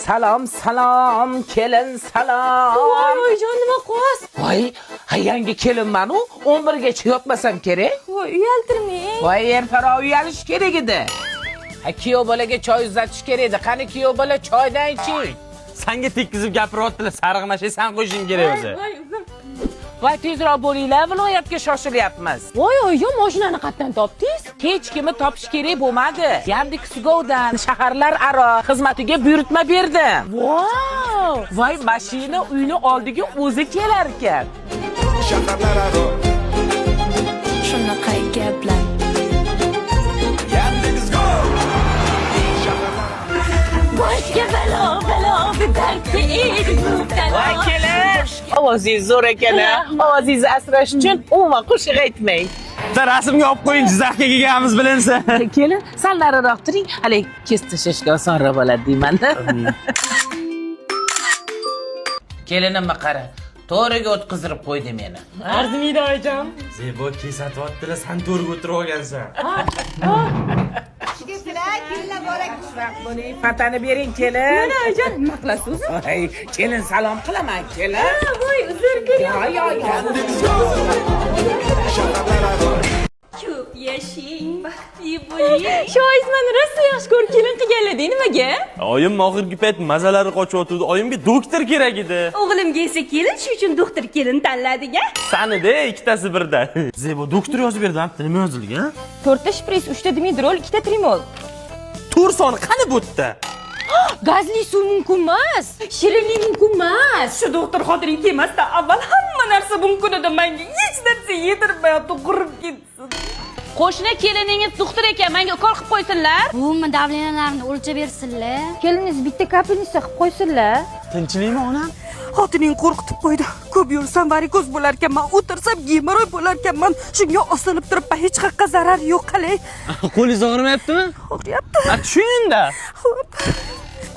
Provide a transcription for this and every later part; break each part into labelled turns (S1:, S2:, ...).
S1: Salom, salom, kelin salom.
S2: Voy, oyijon, nima qos?
S1: Voy, yangi kelinman-u, 11 gacha yotmasam kerak.
S2: Voy, uyaltirmang.
S1: Voy, ertaroq uyalish kerak edi. Kuyov bolaga choy uzatish kerak edi. Qani kuyov bola choydan iching.
S3: Senga tekkizib gapiryaptilar, sarig'mash san qo'shing kerak o'zi.
S2: Voy, uzr.
S1: Voy, tezroq bo'linglar, viloyatga shoshilyapmiz.
S2: Voy, oyijon, mashinani qayerdan topdingiz?
S1: Hech kimni topish kerak bo'lmadi. Yandex.Go'dan shaharlararo xizmatiga buyurtma berdim.
S2: Wow!
S1: Voy, mashina uyni oldiga o'zi kelar ekan.
S4: Shaharlararo
S2: Shunaqa gaplar.
S4: Yandex.Go
S2: Boshga balo, bidarki
S1: Voy, kelin. Ovozingiz zo'r ekan. Ovozingizni asrash uchun umuman qo'shiq aytmang.
S3: Rasmga olib qo'ying, Jizzaxga kelganimiz bilinsa.
S1: Kelin, sal nariroq turing. Hali kesib tashlashga osonroq bo'ladi deyman. Kelinimni qara. To'riga o'tkazib qo'ydi meni.
S2: Arzimaydi oyijon.
S3: Zebo kesatyaptilar, sen to'rga o'tirib olgansan.
S1: Kelinlar borak xushvaqt bo'ling. Fatani bering, kelin.
S2: Mana oyijon, nima qilasiz?
S1: Voy, kelin salom qilaman, kelin.
S2: Voy, uzr ko'ring.
S1: Yo.
S4: Shaharlararo
S2: Ko'p yashang, baxtli bo'ling. Shoiz meni rosa yaxshi ko'rib kelin qilganlar-da, nimaga?
S3: Oyim oxirgi payt mazalari qochyapti. Oyimga doktor kerak edi.
S2: O'g'limga esa kelin, shu uchun doktor kelin tanladiga.
S3: Sanida ikkitasi birdan. Zebo doktor yozib berdi, nima yozilgan?
S2: 4 ta shpris, 3 ta dimidrol, 2 ta trimol.
S3: Tur soni qani bu yerda?
S2: Gazli suv mumkin emas. Shirinlik mumkin emas. Shu doktor xotiring kelmasda avval hamma narsa mumkin edi. Menga hech narsa yedirmayapti, qurib ketsin.
S5: Qo'shni keliningiz doktor ekan, menga ukol qilib qo'ysinlar.
S6: Umuman davleniyalarni o'lchab bersinlar.
S2: Keliningiz bitta kapelnisa qilib qo'ysinlar.
S3: Tinchlikmi onam?
S7: Xotining qo'rqitib qo'ydi. Ko'p yursam varikoz bo'lar ekanman, o'tirsam gemoroy bo'lar ekanman. Shunga osilib turibman, hech qayerga zarar yo'q qalay.
S3: Qo'lingiz og'rimayaptimi?
S7: Og'riyapti.
S3: Tushunda.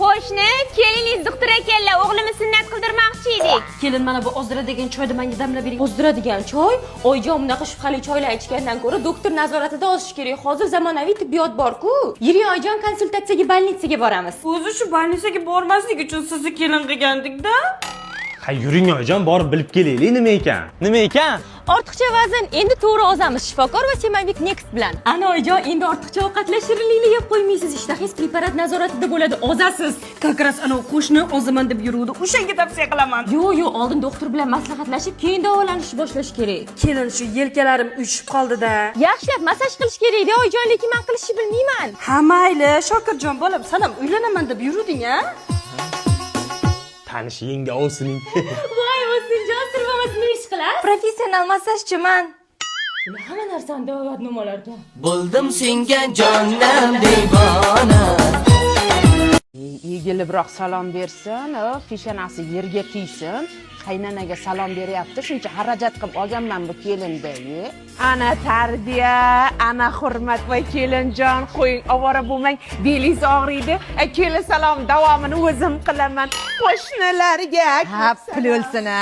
S5: Qo'shni, keliningiz doktor ekanlar, o'g'limni sunnat qildirmoqchi edik.
S2: Kelin, mana bu ozdira degan choyni menga damlab bering. Ozdira degan choy, oyijon bunaqa shubhali choylar ichgandan ko'ra doktor nazoratida ozish kerak. Hozir zamonaviy tibbiyot bor-ku. Yiring oyijon, konsultatsiyaga bolnitsaga boramiz. O'zi shu bolnitsaga bormaslik uchun sizni kelin qilgandik-da.
S3: Ha, yuring oyijon, borib bilib kelaylik nima ekan. Nima ekan?
S2: Ortiqcha vazn endi to'g'ri ozamiz shifokor va Semavik Next bilan. Ana oyijon, endi ortiqcha ovqatlar shirinlikni yeb qo'ymaysiz. Ishtahingiz preparat nazoratida bo'ladi, ozasiz. Kakras ana qo'shni ozaman deb yuruvdi. O'shanga tavsiya qilaman. Yo'q, oldin doktor bilan maslahatlashib, keyin davolanishni boshlash kerak. Kelin, shu yelkalarim uyushib qoldi-da. Yaxshilab massaj qilish kerak-da, oyijon, lekin men qilishni bilmayman. Ha, mayli, Shokirjon bolam, sen ham uylanaman deb yuruvding-a?
S3: Tanish yenga olsining.
S2: Voy, o'sinjon, sirvamasini ish qilasiz. Professional massajchiman. Ular hamma narsani davolatnomalarda.
S8: Bo'ldim senga jonim devona.
S1: Egilibroq salom bersin, peshanasi yerga tegsin. Qaynanaga salom beryapti, shuncha xarajat qilib olganman bu kelinda. Ana tarbiya, ana hurmat va kelinjon, qo'ying, ovora bo'lmang, belingiz og'riydi. Kelin salom davomini o'zim qilaman. Qo'shnilarga
S7: Ha, pul o'lsin-a.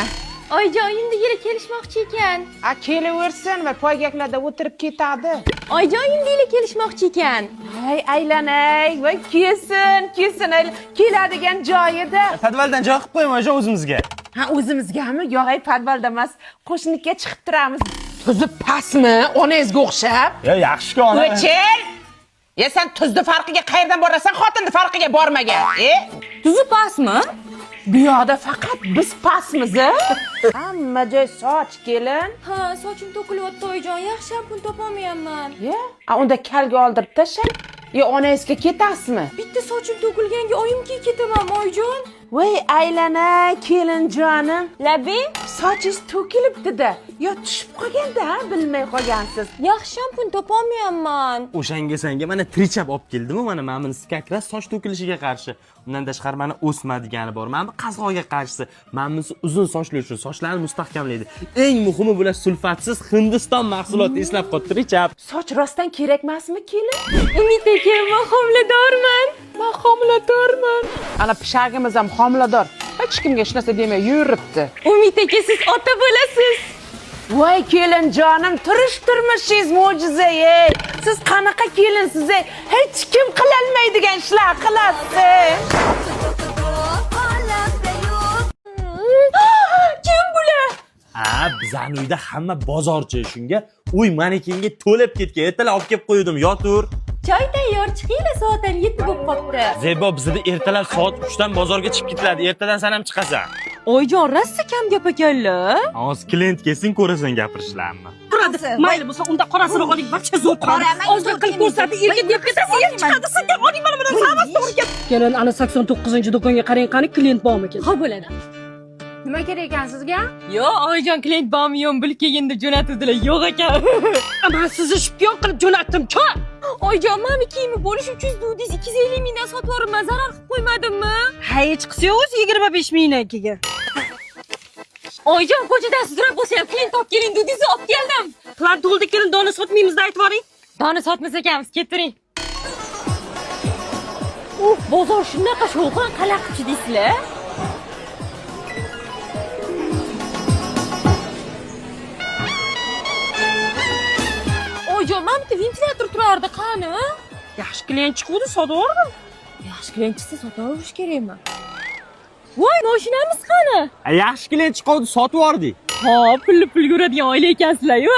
S2: Oyijon, endi yeri kelishmoqchi ekan.
S1: kelaversin va poygaklarda o'tirib ketadi.
S2: Oyijon, endi yeri kelishmoqchi ekan.
S1: Hay, aylanay va kelsin, keladigan joyida.
S3: Tadvaldan joy qilib qo'ying oyijon o'zimizga.
S1: Ha, o'zimizgami? Yo'q, podvalda emas, qo'shniga chiqib turamiz. Tuzi pastmi? Onangizga o'xshab?
S3: Ya, yaxshi-ku ona.
S1: O'chil! Sen tuzni farqiga qayerdan borasan? Xotinning farqiga bormagan.
S2: Tuzi pastmi?
S1: Bu yoqda faqat biz pastmiz. Hamma joy soch, kelin.
S2: Ha, sochim to'kilyapti oyijon, yaxshi shampun topolmayapman.
S1: Unda kalga oldirib tashlang. Onangizga ketasizmi?
S2: Bitta sochim to'kilganga oyimga ketaman oyijon.
S1: Voy, aylanay, kelinjonim.
S2: Labi?
S1: Sochingiz to'kilibdi-da. Yo, tushib qolganda, bilmay qolgansiz.
S2: Yaxshi shampun topolmayapman.
S3: O'shanga senga mana trichap olib keldim-ku, mana bunisi kakras soch to'kilishiga qarshi. Undan tashqari mana o'sma degani bor. Mana bu qazg'oqga qarshisi. Mana bunisi uzun sochli uchun sochlarni mustahkamlaydi. Eng muhimi bular sulfatsiz Hindiston mahsuloti, eslab qol, trichap.
S1: Soch rostdan kerak emasmi, kelin?
S2: Umid aka, men homiladorman.
S1: Men homiladorman. Ana pishagimiz ham homilador. Hech kimga hech narsa demay yuribdi.
S2: Umid aka, siz ota bo'lasiz.
S1: Voy kelinjonim, turmushingiz mo'jiza-ey. Siz qanaqa kelinsiz-ey? Hech kim qila olmaydigan ishlar qilasiz.
S3: Zanuyda hamma bozorchi, shunga uy manekenga to'lib ketgan. Ertalar olib kelib qo'ydim, yotur.
S2: Choy tayyor, chiqinglar, soatlar 7 bo'lib qopti.
S3: Zebo, bizda ertalar soat 3 dan bozorga chiqib ketiladi. Ertadan sen ham chiqasan.
S2: Oyijon, rosa kam gap ekanlar.
S3: Hozir klient kelsin, ko'rasan gapirishlarimni.
S7: Mayli bo'lsa, unda qorasini oling, barcha zo'r qiladi. Ozroq qilib ko'rsatib, elga deb ketasiz, yer chiqadi, sizga oling mana bundan savas to'g'ri gap. Kelin, ana 89-do'konga qarang, qani klient bormi ekan?
S2: Ha bo'ladi.
S1: Nima kerak ekan sizga?
S2: Yo, oyijon, klient bormi, yo'q, bilib kelganda jo'natdilar. Yo'q ekan.
S7: Men sizni shpion qilib jo'natdim, cho.
S2: Oyijon, meni kiyimi bo'lish uchun dudingiz 250 mingdan sotib yuboribman, zarar qilib qo'ymadimmi?
S7: Hech qilsa o'zi 25 mingdan kelgan.
S2: Oyijon, ko'chadan sudrab bo'lsa ham klient olib keling, dudingizni olib keldim.
S7: Plant to'ldi, kelin, dona sotmaymiz deb aytib yuboring.
S2: Dona sotmas ekanmiz, ketiring. Bozor shunaqa shovqin qalaqchi deysizlar. Oyijon, mana bitta ventilyator turardi, qani?
S7: Yaxshi klient chiqdi, sotib yubordim.
S2: Yaxshi klient chiqsa sotib olish kerakmi? Voy, mashinamiz qani?
S3: Yaxshi klient chiqdi, sotib yubordik.
S2: Ha, pul yuradigan oila ekansizlar-ku.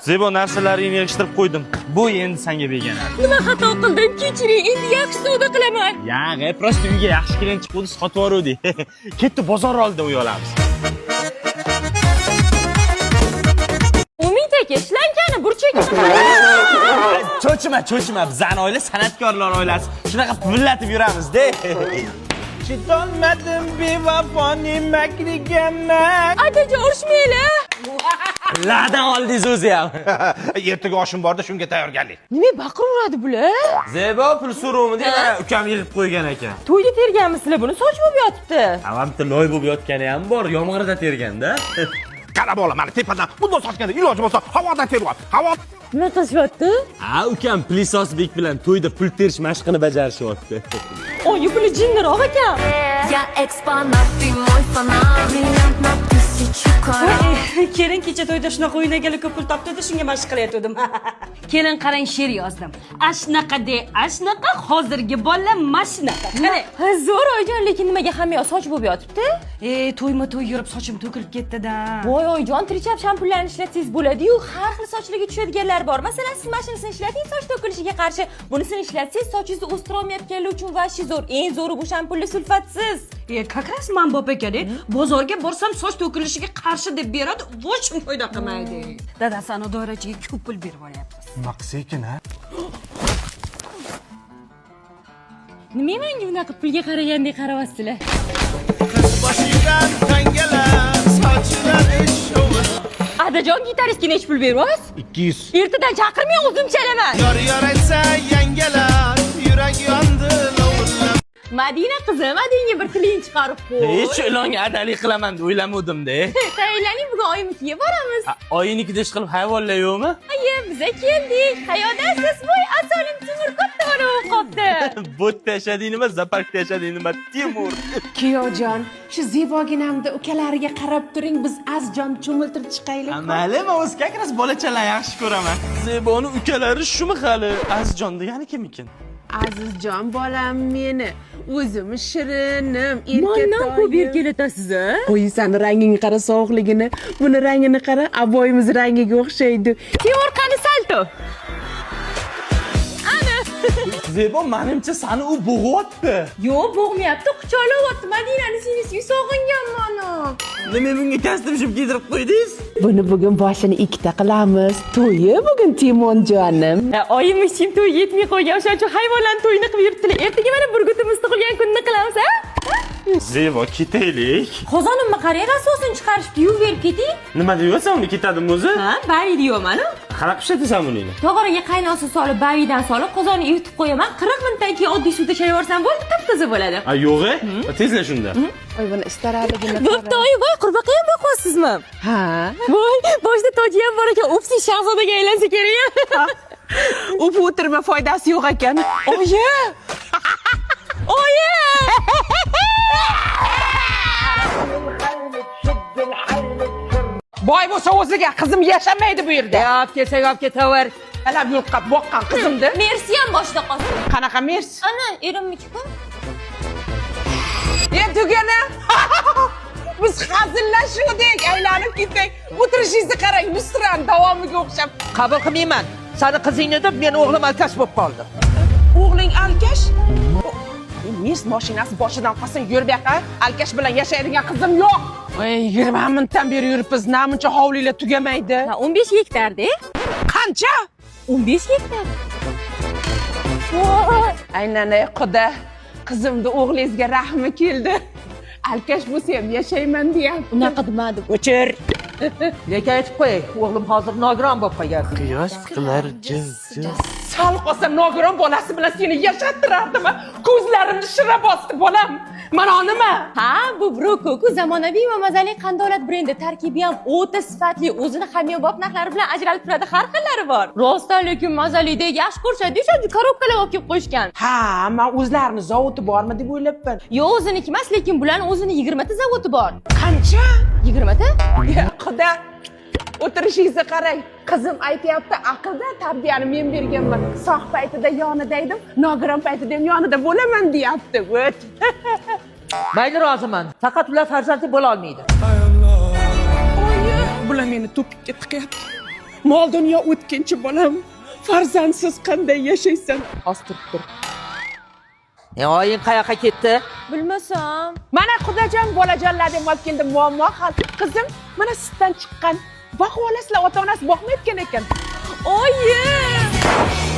S3: Zebo, narsalaringni yig'ishtirib qo'ydim. Bu endi senga begona.
S2: Nima xato qildim? Kechiring, endi yaxshi savdo qilaman.
S3: Yo'q, prosta uyga yaxshi klient chiqdi, sotib yubordik. Ketdi, bozor oldida uy olamiz.
S2: Umid aka, ishlankani burchakni
S3: Cho'chima, bizani oila san'atkorlar oilasi. Shunaqa pullatib yuramiz-da. Chidolmadim bevafoning makriga mak.
S2: Adajon, urishmaylar.
S3: Ladan oldingiz o'zi ham.
S4: Ertaga oshim borda shunga tayyorgarlik.
S2: Nima baqiraveradi bular?
S3: Zebo, pul so'rovmi deb mana ukam yig'ib qo'ygan ekan.
S2: To'yda terganmisizlar buni? Soch bo'lib yotibdi.
S3: Avamda loy bo'lib yotgani ham bor, yomg'irda terganda.
S4: Qarab ola, mana tepadan bundan sotganda iloji bo'lsa havodan teryapti. Havo
S2: Nima qilishyapti?
S3: Ukam Plisosbek bilan to'yda pul terish mashqini bajarishyapti.
S2: Oyi, puli jinniroq ekan.
S9: Я экспонат, ты мой фанат, бриллиант на 1000 карат.
S7: Kelin kecha to'yda shunaqa o'ynaganlar ko'p pul topdi-da, shunga mashq qilayotgandim. Kelin, qarang, she'r yozdim. Ashnaqa de, ashnaqa, hozirgi bolalar mashinaqa. Qarang.
S2: Ha, zo'r oyijon, lekin nimaga hamma soch bo'lib yotibdi?
S7: To'yma-to'y yurib sochim to'kilib ketdi-da.
S2: Voy oyijon, trichap shampunlarni ishlatsangiz bo'ladi-yu, har xil sochlarga tushadiganlar bor. Masalan, siz mashinasini ishlating, soch to'kilishiga qarshi. Bunisini ishlatsangiz, sochingizni o'stira olmayotganlar uchun vashi zo'r. Eng zo'ri bu shampunli sulfatsiz.
S7: Как раз man bop ekan-da. Bozorga borsam soch to'kilishiga qarshi deb beradi, vochim foyda qilmaydi. Dadasi ana doirachiga ko'p pul berib olyapti.
S4: nima qilsa ekan, ha?
S2: Nima menga bunaqa pulga qaragandek qarayapsizlar?
S4: Boshidan tangalar, sochidan shovur.
S2: Adajon, gitaristga nech pul beryapsiz?
S3: 200.
S2: Ertadan chaqirmang, o'zim chalaman.
S4: Yor aytsa yangalar, yurak yondi lovillab.
S2: Madina qizim, adingga bir tiling chiqarib qo'y.
S3: Hech ilonga adalik qilaman deb o'ylamadim-da.
S2: Tayyorlaning, bugun oyimnikiga boramiz.
S3: Oyinikida ish qilib hayvonlar yo'qmi?
S2: Aye, biz keldik. Hayodasiz, voy, asolim Timur katta bo'lib qopti.
S3: Bot tashading nima, zapark tashading nima, Timur.
S1: Kiyojon, shu Zeboginamda ukalariga qarab turing, biz azjon cho'miltirib chiqaylik.
S3: Mayli, men o'z kakras bolachalar yaxshi ko'raman. Zeboni ukalari shumi hali? Azjon degani kim ekan?
S1: Azizjon bolam meni, o'zim shirinim,
S2: Mendan ko'p erkalatasiz, a?
S1: Qo'ysan, rangini qara, sovuqligini. Buni rangini qara, aboyimiz rangiga o'xshaydi.
S2: Timur qani salto?
S3: Zebo, menimcha seni u bo'g'yapti.
S2: Yo'q, bo'g'mayapti, quchoqlayapti. Madinani singlisi sog'ingan mana.
S3: Nima bunga kostyum shib kiydirib qo'ydingiz?
S1: Buni bugun boshini ikkita qilamiz. To'yi bugun Timonjonim.
S2: Oyim ishim to'y yetmay qo'ygan, o'shaning uchun hayvonlarni to'yini qilib yuribdilar. Ertaga mana burgutimiz tug'ilgan kunni qilamiz, a?
S3: Zebo, ketaylik.
S2: Qozonimni qarang, rasosini chiqarishdi, yuvib berib keting.
S3: Nima deyapsan, uni ketadimi o'zi?
S2: Ha, bari deyapman-ku.
S3: Qanaqa pishatasan buni?
S2: Tog'oraga qaynoqni solib, baridan solib, qozonni yutib qo'yaman. 40 minutdan keyin oddiy suvda chayvorsam bo'ldi, top-toza bo'ladi.
S3: Yo'q-e? Tezla shunda.
S1: Voy, buni istaraligini
S2: Bo'pti, oyi, voy, qurbaqa ham boqasizmi?
S1: Ha.
S2: Voy, boshida toji ham bor ekan, upsi shahzodaga aylansa kerak.
S1: U o'tirma, foydasi yo'q ekan.
S2: Oyi! Oyi!
S1: Boy bo'lsa o'ziga, qizim yashamaydi bu yerda.
S7: Yop kelsa yop ketaver.
S1: Alab yo'qqa boqqan qizimdi.
S2: Mersi ham boshda qolsin.
S1: Qanaqa mers?
S2: Ana, erimniki-ku.
S1: Tugana. Biz hazillashuvdik, aylanib ketdik. O'tirishingizni qarang, Nusran davomiga o'xshab.
S10: Qabul qilmayman. Sani qizingni deb men o'g'lim alkash bo'lib qoldi.
S1: O'g'ling alkash? Mes mashinasi boshidan qolsin, yur bu yoqqa. Alkash bilan yashaydigan qizim yo'q. Voy, 20 minutdan beri yuribmiz, namuncha hovlilar tugamaydi.
S2: 15 gektarda.
S1: Qancha?
S2: 15 gektar.
S1: Aynan Xudo, qizimni o'g'lingizga rahmi keldi. Alkash bo'lsa ham yashayman deyapti.
S2: Unaqa demadim.
S10: O'chir. Lekin aytib qo'y, o'g'lim hozir nogiron bo'lib qolgan.
S3: Quyosh qilar jiz.
S1: Sal qolsa nogiron bolasi bilan seni yashattirardimi? Ko'zlarimni shira bosdi bolam. Mana nima?
S2: Ha, bu Brokoku zamonaviy va mazali qandolat brendi tarkibi ham o'ta sifatli, o'zini hamyonbop narxlari bilan ajralib turadi, har xillari bor. Rostdan lekin mazalida yaxshi ko'rishadi, o'sha korobkalar olib kelib qo'yishgan.
S1: Ha, men o'zlarini zavodi bormi deb o'ylabman.
S2: Yo'q, o'ziniki emas, lekin bularning o'zini 20 ta zavodi bor.
S1: Qancha?
S2: 20 ta?
S1: Ya Xudo. O'tirishingizni qarang. Qizim aytayapti, aqlda tarbiyani men berganman. Sog' paytida yonida edim, nogiron paytida ham yonida bo'laman deyapti. O't.
S10: Mayli, roziman. Faqat ular farzandli bo'la olmaydi.
S1: Oyi, bular meni to'pikka tiqyapti. Mol dunyo o'tkinchi bolam. Farzandsiz qanday yashaysan? Hozir tur.
S10: Oying qayoqqa ketdi?
S2: Bilmasam.
S1: Mana Xudojon bolajonlar deb olib keldim, muammo hal. Qizim, mana sutdan chiqqan. Boqib olasizlar, ota-onasi boqmayotgan ekan.
S2: Oyi!